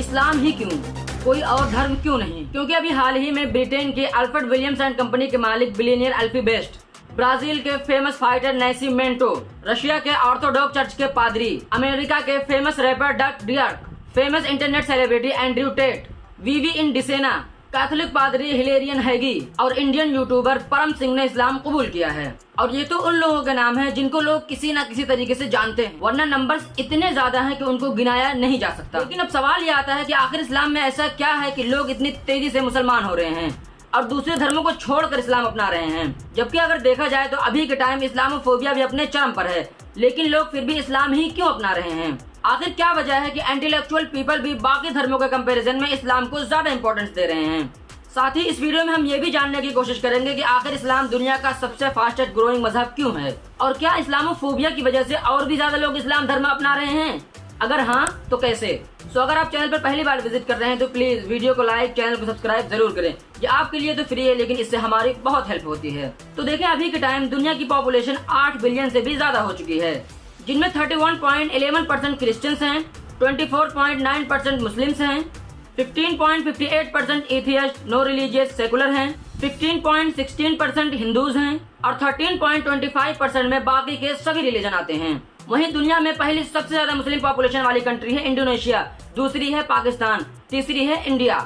इस्लाम ही क्यों, कोई और धर्म क्यों नहीं? क्योंकि अभी हाल ही में ब्रिटेन के अल्फ्रेड विलियम्स एंड कंपनी के मालिक बिलियनियर एल्फी बेस्ट, ब्राजील के फेमस फाइटर नासिमेंटो, रशिया के ऑर्थोडॉक्स चर्च के पादरी, अमेरिका के फेमस रैपर डक डियार्क, famous internet celebrity Andrew Tate, वीवी इन डिसेना, कैथोलिक पादरी हिलेरियन हैगी और इंडियन यूट्यूबर परम सिंह ने इस्लाम कबूल किया है। और ये तो उन लोगों के नाम है जिनको लोग किसी न किसी तरीके से जानते हैं, वरना नंबर्स इतने ज्यादा हैं कि उनको गिनाया नहीं जा सकता। लेकिन अब सवाल ये आता है कि आखिर इस्लाम में ऐसा क्या है कि लोग इतनी तेजी से मुसलमान हो रहे हैं और दूसरे धर्मों को छोड़कर इस्लाम अपना रहे हैं। जबकि अगर देखा जाए तो अभी के टाइम इस्लामोफोबिया भी अपने चरम पर है, लेकिन लोग फिर भी इस्लाम ही क्यों अपना रहे हैं? आखिर क्या वजह है कि इंटेलेक्चुअल पीपल भी बाकी धर्मों के कंपैरिजन में इस्लाम को ज्यादा इंपॉर्टेंस दे रहे हैं? साथ ही इस वीडियो में हम ये भी जानने की कोशिश करेंगे कि आखिर इस्लाम दुनिया का सबसे फास्टेस्ट ग्रोइंग मजहब क्यों है और क्या इस्लामोफोबिया की वजह से और भी ज्यादा लोग इस्लाम धर्म अपना रहे हैं? अगर हाँ तो कैसे? अगर आप चैनल पर पहली बार विजिट कर रहे हैं तो प्लीज वीडियो को लाइक, चैनल को सब्सक्राइब जरूर करें। ये आपके लिए तो फ्री है, लेकिन इससे हमारी बहुत हेल्प होती है। तो देखें, अभी के टाइम दुनिया की पॉपुलेशन 8 बिलियन से भी ज्यादा हो चुकी है, जिनमें 31.11% क्रिश्चियंस हैं, 24.9% मुस्लिम्स हैं, 15.58% एथियस्ट नो रिलीजियस सेकुलर हैं, 15.16% हिंदूज हैं और 13.25% में बाकी के सभी रिलीजन आते हैं। वहीं दुनिया में पहली सबसे ज्यादा मुस्लिम पॉपुलेशन वाली कंट्री है इंडोनेशिया, दूसरी है पाकिस्तान, तीसरी है इंडिया।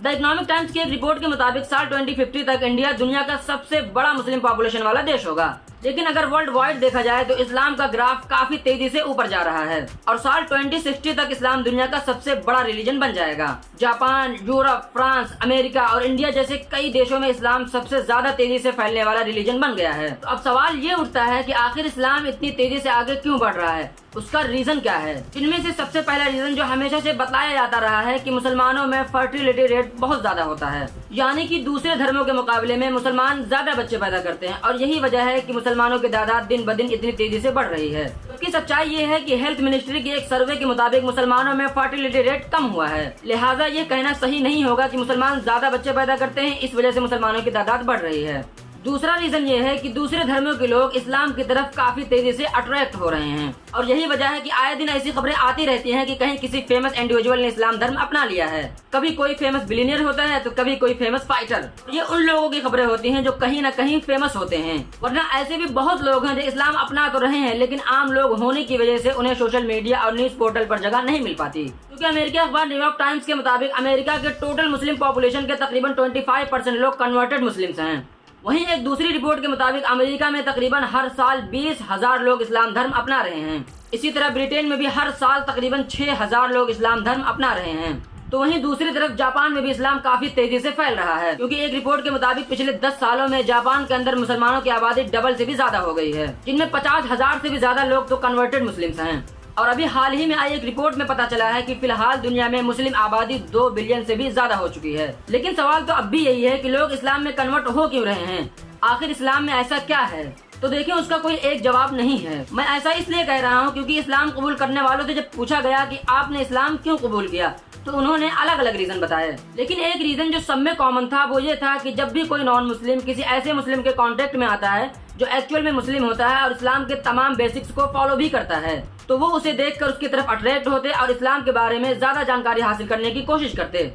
द इकोनॉमिक टाइम्स की एक रिपोर्ट के मुताबिक साल 2050 तक इंडिया दुनिया का सबसे बड़ा मुस्लिम पॉपुलेशन वाला देश होगा। लेकिन अगर वर्ल्ड वाइड देखा जाए तो इस्लाम का ग्राफ काफी तेजी से ऊपर जा रहा है और साल 2060 तक इस्लाम दुनिया का सबसे बड़ा रिलीजन बन जाएगा। जापान, यूरोप, फ्रांस, अमेरिका और इंडिया जैसे कई देशों में इस्लाम सबसे ज्यादा तेजी से फैलने वाला रिलीजन बन गया है। तो अब सवाल ये उठता है कि आखिर इस्लाम इतनी तेजी से आगे क्यों बढ़ रहा है, उसका रीजन क्या है? इनमें से सबसे पहला रीजन जो हमेशा से बताया जाता रहा है कि मुसलमानों में फर्टिलिटी रेट बहुत ज्यादा होता है, यानी कि दूसरे धर्मों के मुकाबले में मुसलमान ज्यादा बच्चे पैदा करते हैं और यही वजह है कि मुसलमानों की तादाद दिन ब दिन इतनी तेजी से बढ़ रही है। जबकि सच्चाई ये है कि हेल्थ मिनिस्ट्री के एक सर्वे के मुताबिक मुसलमानों में फर्टिलिटी रेट कम हुआ है, लिहाजा ये कहना सही नहीं होगा कि मुसलमान ज्यादा बच्चे पैदा करते हैं, इस वजह से मुसलमानों की तादाद बढ़ रही है। दूसरा रीजन ये है कि दूसरे धर्मों के लोग इस्लाम की तरफ काफी तेजी से अट्रैक्ट हो रहे हैं और यही वजह है कि आए दिन ऐसी खबरें आती रहती हैं कि कहीं किसी फेमस इंडिविजुअल ने इस्लाम धर्म अपना लिया है। कभी कोई फेमस बिलियनियर होता है तो कभी कोई फेमस फाइटर। ये उन लोगों की खबरें होती हैं जो कहीं न कहीं फेमस होते हैं, वरना ऐसे भी बहुत लोग हैं जो इस्लाम अपना तो रहे हैं लेकिन आम लोग होने की वजह से उन्हें सोशल मीडिया और न्यूज पोर्टल पर जगह नहीं मिल पाती। क्योंकि अमेरिकी अखबार न्यूयॉर्क टाइम्स के मुताबिक अमेरिका के टोटल मुस्लिम पॉपुलेशन के तकरीबन 25% लोग कन्वर्टेड मुस्लिम्स हैं। वहीं एक दूसरी रिपोर्ट के मुताबिक अमेरिका में तकरीबन हर साल 20,000 लोग इस्लाम धर्म अपना रहे हैं। इसी तरह ब्रिटेन में भी हर साल तकरीबन 6,000 लोग इस्लाम धर्म अपना रहे हैं। तो वहीं दूसरी तरफ जापान में भी इस्लाम काफी तेजी से फैल रहा है, क्योंकि एक रिपोर्ट के मुताबिक पिछले 10 सालों में जापान के अंदर मुसलमानों की आबादी डबल से भी ज्यादा हो गई है, जिनमें 50,000 से भी ज्यादा लोग तो कन्वर्टेड मुस्लिम्स हैं। और अभी हाल ही में आई एक रिपोर्ट में पता चला है कि फिलहाल दुनिया में मुस्लिम आबादी 2 बिलियन से भी ज्यादा हो चुकी है। लेकिन सवाल तो अब भी यही है कि लोग इस्लाम में कन्वर्ट हो क्यों रहे हैं? आखिर इस्लाम में ऐसा क्या है? तो देखिए, उसका कोई एक जवाब नहीं है। मैं ऐसा इसलिए कह रहा हूँ क्योंकि इस्लाम कबूल करने वालों से जब पूछा गया कि आपने इस्लाम क्यों कबूल किया तो उन्होंने अलग अलग रीजन बताए। लेकिन एक रीजन जो सब में कॉमन था वो ये था कि जब भी कोई नॉन मुस्लिम किसी ऐसे मुस्लिम के कांटेक्ट में आता है जो एक्चुअल में मुस्लिम होता है और इस्लाम के तमाम बेसिक्स को फॉलो भी करता है, तो वो उसे देखकर उसकी तरफ अट्रैक्ट होते और इस्लाम के बारे में ज्यादा जानकारी हासिल करने की कोशिश करते।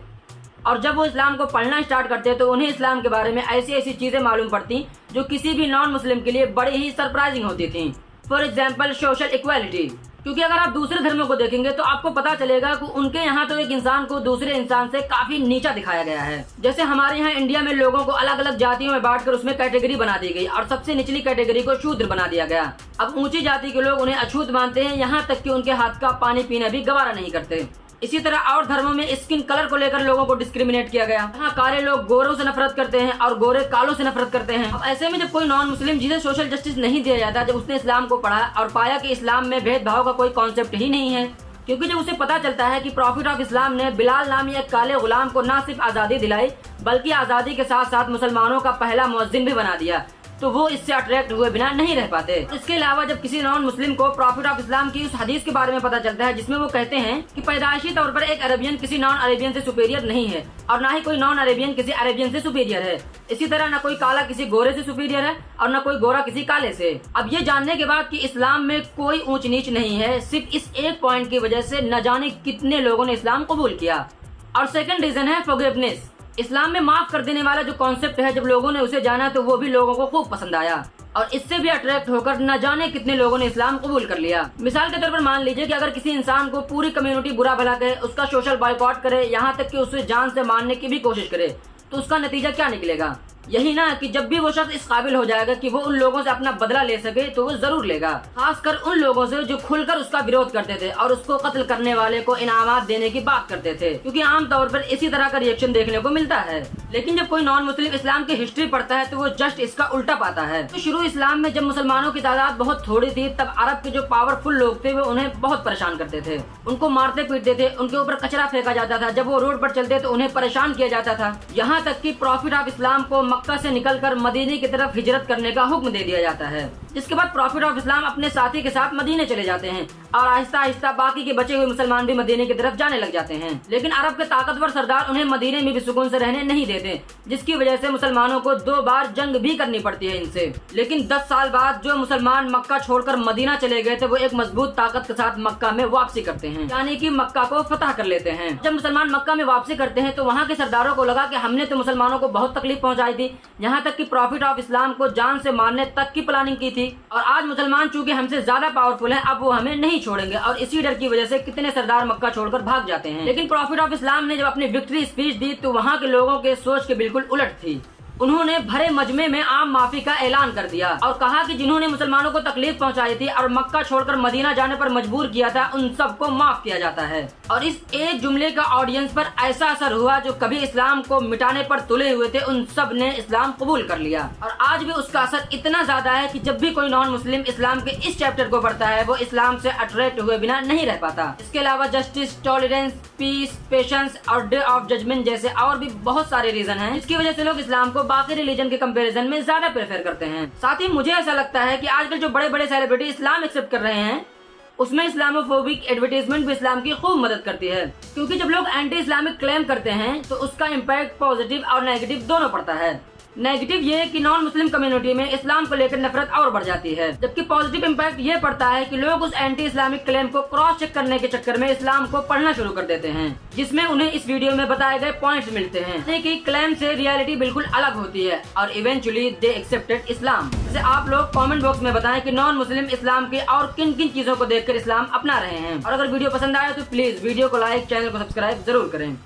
और जब वो इस्लाम को पढ़ना स्टार्ट करते तो उन्हें इस्लाम के बारे में ऐसी ऐसी चीजें मालूम पड़ती जो किसी भी नॉन मुस्लिम के लिए बड़ी ही सरप्राइजिंग होती थी। फॉर एग्जाम्पल सोशल इक्वालिटी, क्योंकि अगर आप दूसरे धर्मों को देखेंगे तो आपको पता चलेगा कि उनके यहाँ तो एक इंसान को दूसरे इंसान से काफी नीचा दिखाया गया है। जैसे हमारे यहाँ इंडिया में लोगों को अलग अलग जातियों में बांटकर उसमें कैटेगरी बना दी गई और सबसे निचली कैटेगरी को शूद्र बना दिया गया। अब ऊंची जाति के लोग उन्हें अछूत मानते हैं, यहाँ तक कि उनके हाथ का पानी पीना भी गवारा नहीं करते। इसी तरह और धर्मों में स्किन कलर को लेकर लोगों को डिस्क्रिमिनेट किया गया। यहाँ काले लोग गोरों से नफरत करते हैं और गोरे कालों से नफरत करते हैं। अब ऐसे में जब कोई नॉन मुस्लिम जिसे सोशल जस्टिस नहीं दिया जाता, जब उसने इस्लाम को पढ़ा और पाया कि इस्लाम में भेदभाव का कोई कॉन्सेप्ट ही नहीं है, क्योंकि जब उसे पता चलता है कि प्रॉफिट ऑफ इस्लाम ने बिलाल नामी एक काले गुलाम को न सिर्फ आजादी दिलाई बल्कि आजादी के साथ साथ मुसलमानों का पहला मुअज्जिन भी बना दिया, तो वो इससे अट्रैक्ट हुए बिना नहीं रह पाते। इसके अलावा जब किसी नॉन मुस्लिम को प्रॉफिट ऑफ इस्लाम की उस हदीस के बारे में पता चलता है जिसमें वो कहते हैं कि पैदाइशी तौर पर एक अरेबियन किसी नॉन अरेबियन से सुपीरियर नहीं है और न ही कोई नॉन अरेबियन किसी अरेबियन से सुपीरियर है, इसी तरह न कोई काला किसी गोरे से सुपीरियर है और न कोई गोरा किसी काले से। अब ये जानने के बाद कि इस्लाम में कोई ऊंच नीच नहीं है, सिर्फ इस एक पॉइंट की वजह से न जाने कितने लोगों ने इस्लाम कबूल किया। और सेकंड रीजन है फॉरगिवनेस। इस्लाम में माफ कर देने वाला जो कॉन्सेप्ट है, जब लोगों ने उसे जाना तो वो भी लोगों को खूब पसंद आया और इससे भी अट्रैक्ट होकर न जाने कितने लोगों ने इस्लाम कबूल कर लिया। मिसाल के तौर पर मान लीजिए कि अगर किसी इंसान को पूरी कम्युनिटी बुरा भला कहे, उसका सोशल बॉयकॉट करे, यहाँ तक कि उसे जान से मारने की भी कोशिश करे, तो उसका नतीजा क्या निकलेगा? यही ना कि जब भी वो शख्स इस काबिल हो जाएगा कि वो उन लोगों से अपना बदला ले सके तो वो जरूर लेगा, खासकर उन लोगों से जो खुलकर उसका विरोध करते थे और उसको कत्ल करने वाले को इनामात देने की बात करते थे, क्योंकि आमतौर पर इसी तरह का रिएक्शन देखने को मिलता है। लेकिन जब कोई नॉन मुस्लिम इस्लाम की हिस्ट्री पढ़ता है तो वो जस्ट इसका उल्टा पाता है। तो शुरू इस्लाम में जब मुसलमानों की तादाद बहुत थोड़ी थी, तब अरब के जो पावरफुल लोग थे वो उन्हें बहुत परेशान करते थे, उनको मारते पीटते थे, उनके ऊपर कचरा फेंका जाता था, जब वो रोड पर चलते तो उन्हें परेशान किया जाता था। यहाँ तक कि प्रॉफिट ऑफ इस्लाम को मक्का से निकलकर मदीने की तरफ हिजरत करने का हुक्म दे दिया जाता है, जिसके बाद प्रॉफिट ऑफ इस्लाम अपने साथी के साथ मदीने चले जाते हैं और आहिस्ता आहिस्ता बाकी के बचे हुए मुसलमान भी मदीने की तरफ जाने लग जाते हैं। लेकिन अरब के ताकतवर सरदार उन्हें मदीने में भी सुकून से रहने नहीं देते, जिसकी वजह से मुसलमानों को 2 बार जंग भी करनी पड़ती है इनसे। लेकिन 10 साल बाद जो मुसलमान मक्का छोड़कर मदीना चले गए थे वो एक मजबूत ताकत के साथ मक्का में वापसी करते हैं, यानी कि मक्का को फतह कर लेते हैं। जब मुसलमान मक्का में वापसी करते हैं तो वहाँ के सरदारों को लगा कि हमने तो मुसलमानों को बहुत तकलीफ पहुंचाई थी, यहाँ तक कि प्रॉफिट ऑफ इस्लाम को जान से मारने तक की प्लानिंग की थी, और आज मुसलमान चूंकि हमसे ज्यादा पावरफुल हैं, अब वो हमें नहीं छोड़ेंगे, और इसी डर की वजह से कितने सरदार मक्का छोड़कर भाग जाते हैं। लेकिन प्रॉफिट ऑफ इस्लाम ने जब अपनी विक्ट्री स्पीच दी तो वहाँ के लोगों के सोच के बिल्कुल उलट थी। उन्होंने भरे मजमे में आम माफी का ऐलान कर दिया और कहा कि जिन्होंने मुसलमानों को तकलीफ पहुंचाई थी और मक्का छोड़कर मदीना जाने पर मजबूर किया था, उन सबको माफ किया जाता है। और इस एक जुमले का ऑडियंस पर ऐसा असर हुआ, जो कभी इस्लाम को मिटाने पर तुले हुए थे उन सब ने इस्लाम कबूल कर लिया। और आज भी उसका असर इतना ज्यादा है कि जब भी कोई नॉन मुस्लिम इस्लाम के इस चैप्टर को पढ़ता है वो इस्लाम से अट्रैक्ट हुए बिना नहीं रह पाता। इसके अलावा जस्टिस, टॉलरेंस, पीस, पेशेंस और डे ऑफ जजमेंट जैसे और भी बहुत सारे रीजन हैं जिसकी वजह से लोग इस्लाम को बाकी रिलीजन के कंपैरिजन में ज्यादा प्रेफर करते हैं। साथ ही मुझे ऐसा लगता है कि आजकल जो बड़े बड़े सेलिब्रिटी इस्लाम एक्सेप्ट कर रहे हैं उसमें इस्लामोफोबिक एडवर्टाइजमेंट भी इस्लाम की खूब मदद करती है, क्योंकि जब लोग एंटी इस्लामिक क्लेम करते हैं तो उसका इम्पैक्ट पॉजिटिव और नेगेटिव दोनों पड़ता है। नेगेटिव ये कि नॉन मुस्लिम कम्युनिटी में इस्लाम को लेकर नफरत और बढ़ जाती है, जबकि पॉजिटिव इम्पैक्ट ये पड़ता है कि लोग उस एंटी इस्लामिक क्लेम को क्रॉस चेक करने के चक्कर में इस्लाम को पढ़ना शुरू कर देते हैं, जिसमें उन्हें इस वीडियो में बताए गए पॉइंट्स मिलते हैं कि क्लेम से रियलिटी बिल्कुल अलग होती है और इवेंचुअली दे एक्सेप्टेड इस्लाम। जैसे आप लोग कमेंट बॉक्स में बताएं कि नॉन मुस्लिम इस्लाम की और किन किन चीजों को देखकर इस्लाम अपना रहे हैं, और अगर वीडियो पसंद आए तो प्लीज वीडियो को लाइक, चैनल को सब्सक्राइब जरूर करें।